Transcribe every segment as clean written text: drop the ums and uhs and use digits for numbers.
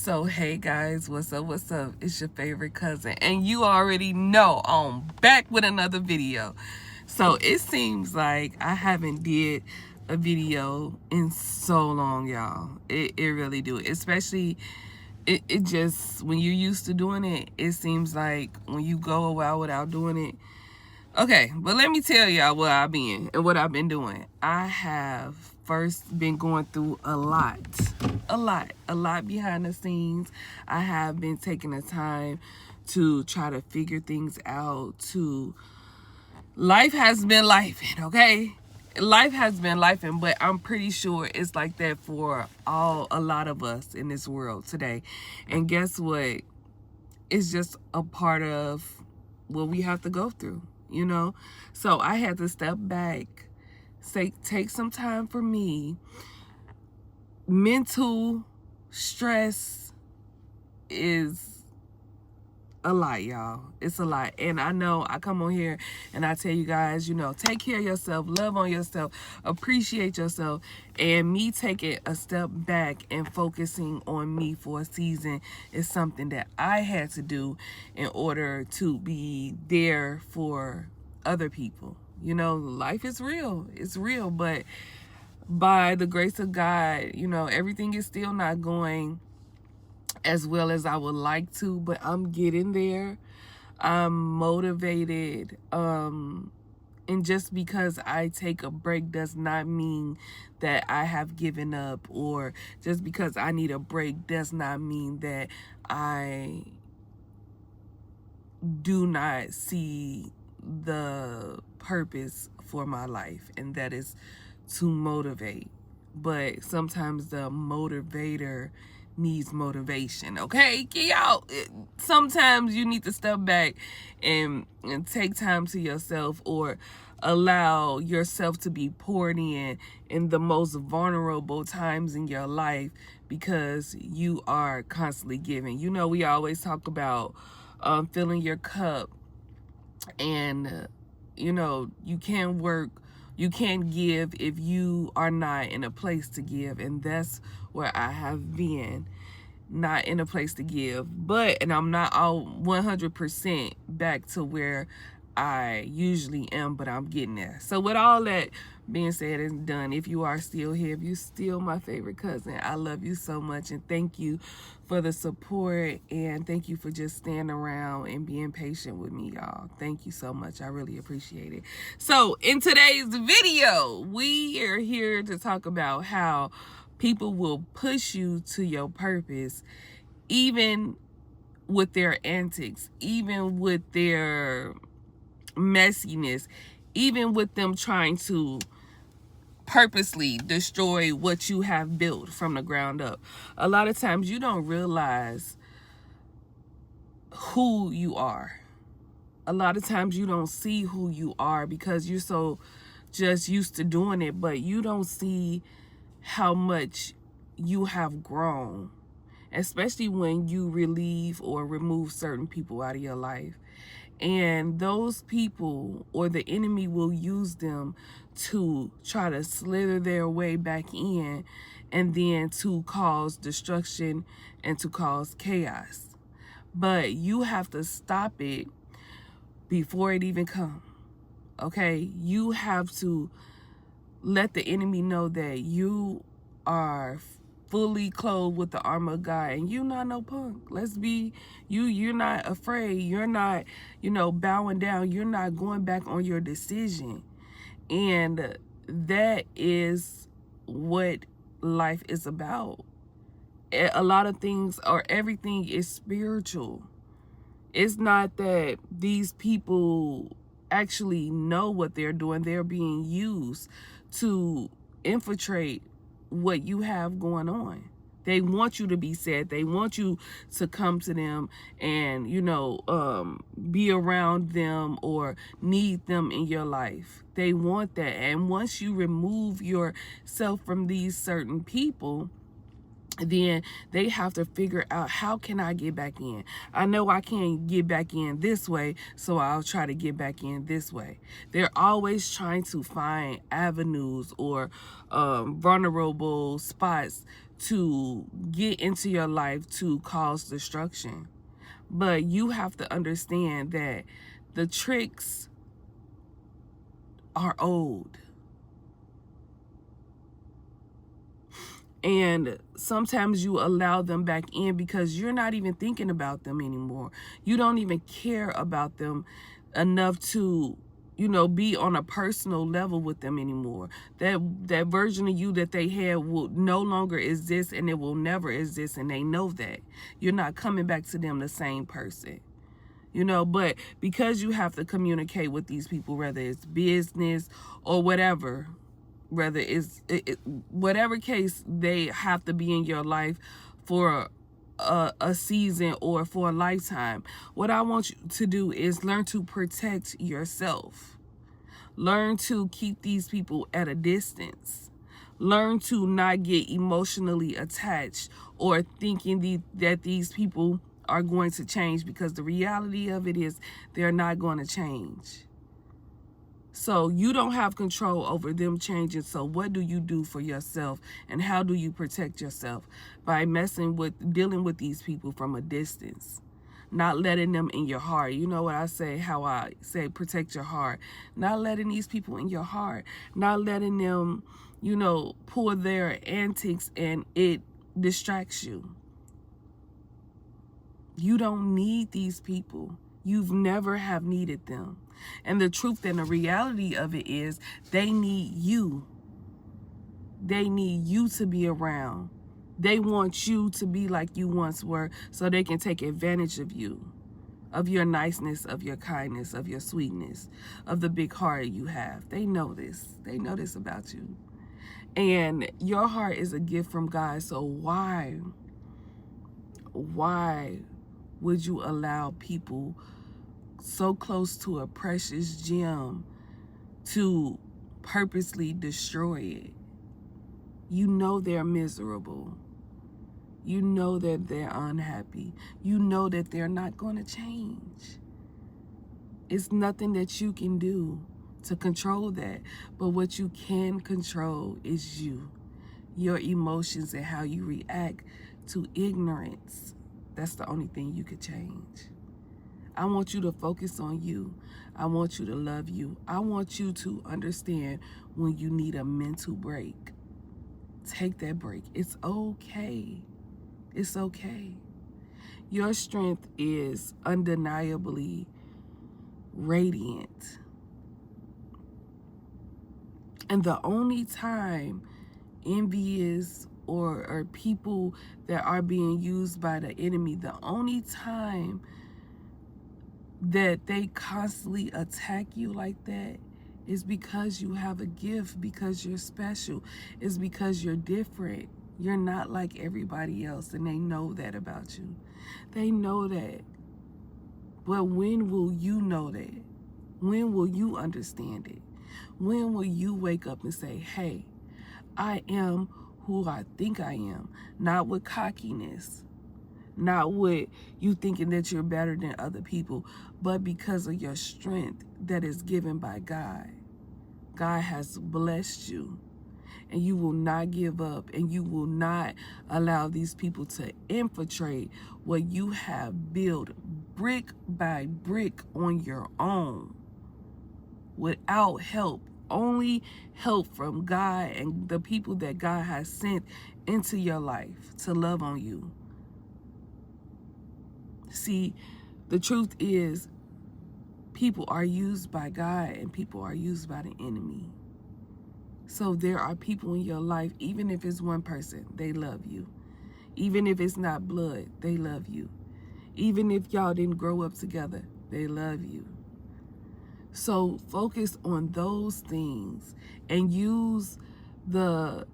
So hey guys, what's up, it's your favorite cousin, and you already know I'm back with another video. So it seems like I haven't did a video in so long, y'all. It really do, especially it just, when you're used to doing it, it seems like when you go a while without doing it. Okay, but let me tell y'all what I've been and what I've been doing. I have first been going through a lot behind the scenes. I have been taking the time to try to figure things out. Life has been lifing, okay? Life has been lifing, but I'm pretty sure it's like that for a lot of us in this world today. And guess what? It's just a part of what we have to go through, you know? So I had to step back, take some time for me. Mental stress is a lot, y'all. It's a lot. And I know I come on here and I tell you guys, you know, take care of yourself, love on yourself, appreciate yourself. And me taking a step back and focusing on me for a season is something that I had to do in order to be there for other people. You know, life is real. It's real. But by the grace of God, you know, everything is still not going as well as I would like to, but I'm getting there. I'm motivated. And just because I take a break does not mean that I have given up, or just because I need a break does not mean that I do not see the purpose for my life, and that is to motivate. But sometimes the motivator needs motivation, okay? Y'all, sometimes you need to step back and take time to yourself, or allow yourself to be poured in the most vulnerable times in your life, because you are constantly giving. You know, we always talk about filling your cup, and you know, you can't give if you are not in a place to give. And that's where I have been, not in a place to give. And I'm not all 100% back to where I usually am, but I'm getting there. So with all that being said and done, if you are still here, if you're still my favorite cousin, I love you so much, and thank you for the support, and thank you for just standing around and being patient with me, y'all. Thank you so much. I really appreciate it. So in today's video, we are here to talk about how people will push you to your purpose, even with their antics, even with their messiness, even with them trying to purposely destroy what you have built from the ground up. A lot of times you don't realize who you are. A lot of times you don't see who you are because you're so just used to doing it, but you don't see how much you have grown, especially when you relieve or remove certain people out of your life. And those people, or the enemy, will use them to try to slither their way back in, and then to cause destruction and to cause chaos. But you have to stop it before it even comes. Okay? You have to let the enemy know that you are fully clothed with the armor of God, and you're not no punk. Let's be, you're not afraid. You're not, you know, bowing down. You're not going back on your decision. And that is what life is about. A lot of things, or everything, is spiritual. It's not that these people actually know what they're doing. They're being used to infiltrate what you have going on. They want you to be sad. They want you to come to them and, you know, be around them or need them in your life. They want that. And once you remove yourself from these certain people, then they have to figure out, how can I get back in? I know I can't get back in this way, so I'll try to get back in this way. They're always trying to find avenues or vulnerable spots to get into your life to cause destruction. But you have to understand that the tricks are old. And sometimes you allow them back in because you're not even thinking about them anymore. You don't even care about them enough to, be on a personal level with them anymore. That version of you that they had will no longer exist, and it will never exist, and they know that. You're not coming back to them the same person. But because you have to communicate with these people, whether it's business or whatever, whether it's whatever case, they have to be in your life for a season or for a lifetime. What I want you to do is learn to protect yourself. Learn to keep these people at a distance. Learn to not get emotionally attached or thinking that these people are going to change, because the reality of it is they're not going to change. So you don't have control over them changing. So what do you do for yourself, and how do you protect yourself? By dealing with these people from a distance, not letting them in your heart. You know what I say, how I say protect your heart. Not letting these people in your heart, not letting them, pull their antics and it distracts you. You don't need these people. You've never have needed them. And the truth and the reality of it is they need you. They need you to be around. They want you to be like you once were, so they can take advantage of you, of your niceness, of your kindness, of your sweetness, of the big heart you have. They know this. They know this about you. And your heart is a gift from God. So why would you allow people so close to a precious gem to purposely destroy it? You know they're miserable. You know that they're unhappy. You know that they're not going to change. It's nothing that you can do to control that. But what you can control is you, your emotions, and how you react to ignorance. That's the only thing you could change. I want you to focus on you. I want you to love you. I want you to understand when you need a mental break. Take that break. It's okay. It's okay. Your strength is undeniably radiant. And the only time envious or people that are being used by the enemy, the only time that they constantly attack you like that is because you have a gift, because you're special. It's because you're different. You're not like everybody else, and they know that about you. They know that. But when will you know that? When will you understand it? When will you wake up and say, hey, I am who I think I am? Not with cockiness, not with you thinking that you're better than other people, but because of your strength that is given by God. God has blessed you, and you will not give up, and you will not allow these people to infiltrate what you have built brick by brick on your own without help. Only help from God and the people that God has sent into your life to love on you. See, the truth is, people are used by God and people are used by the enemy. So there are people in your life, even if it's one person, they love you. Even if it's not blood, they love you. Even if y'all didn't grow up together, they love you. So focus on those things and use the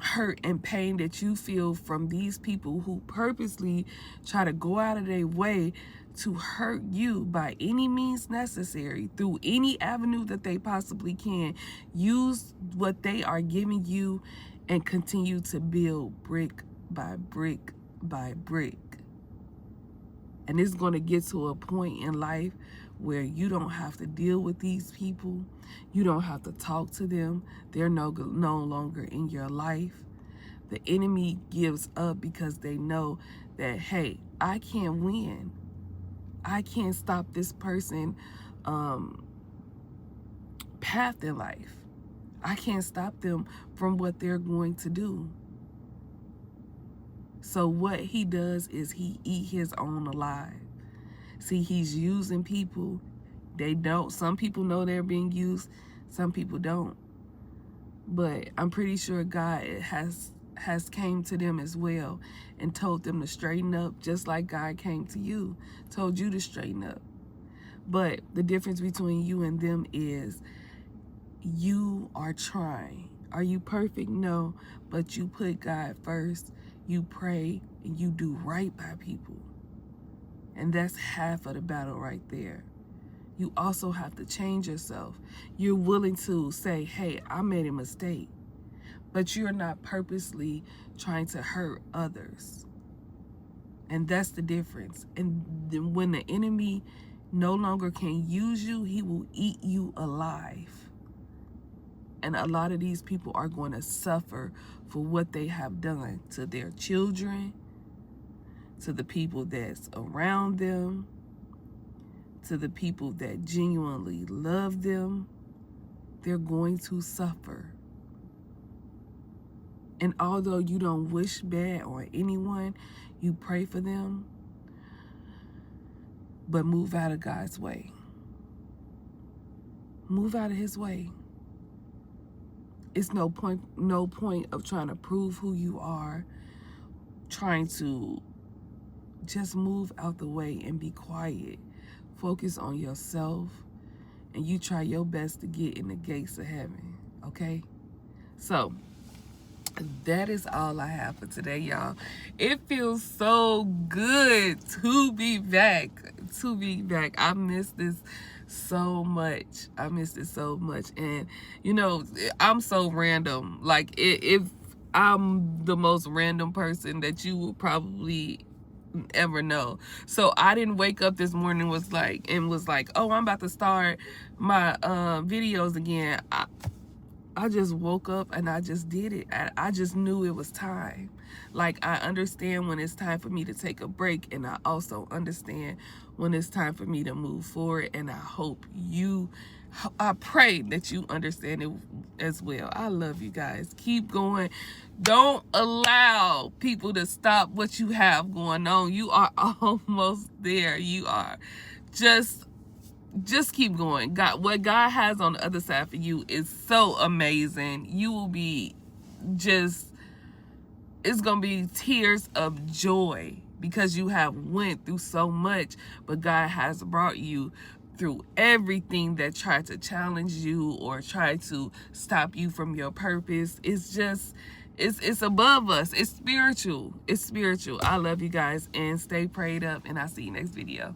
hurt and pain that you feel from these people who purposely try to go out of their way to hurt you by any means necessary, through any avenue that they possibly can. Use what they are giving you and continue to build brick by brick by brick. And it's going to get to a point in life where you don't have to deal with these people. You don't have to talk to them. They're no longer in your life. The enemy gives up because they know that, hey, I can't win. I can't stop this person path in life. I can't stop them from what they're going to do. So what he does is he eat his own alive. See, he's using people. They don't. Some people know they're being used. Some people don't. But I'm pretty sure God has came to them as well and told them to straighten up, just like God came to you, told you to straighten up. But the difference between you and them is you are trying. Are you perfect? No. But you put God first. You pray and you do right by people. And that's half of the battle right there. You also have to change yourself. You're willing to say, hey, I made a mistake. But you're not purposely trying to hurt others. And that's the difference. And then when the enemy no longer can use you, he will eat you alive. And a lot of these people are going to suffer for what they have done to their children, to the people that's around them, to the people that genuinely love them. They're going to suffer. And although you don't wish bad on anyone, you pray for them, but move out of God's way. Move out of his way. It's no point of trying to prove who you are, trying to just move out the way and be quiet. Focus on yourself, and you try your best to get in the gates of heaven, okay? So, that is all I have for today, y'all. It feels so good to be back. I miss this so much. And you know, I'm so random. Like, if I'm the most random person that you will probably ever know. So I didn't wake up this morning was like, oh, I'm about to start my videos again. I just woke up and I just did it. I just knew it was time. Like, I understand when it's time for me to take a break, and I also understand when it's time for me to move forward, and I pray that you understand it as well. I love you guys. Keep going. Don't allow people to stop what you have going on. You are almost there. You are. Just keep going. God, what God has on the other side for you is so amazing. You will be it's going to be tears of joy because you have went through so much, but God has brought you through everything that tried to challenge you or try to stop you from your purpose. It's above us. It's spiritual. I love you guys, and stay prayed up, and I'll see you next video.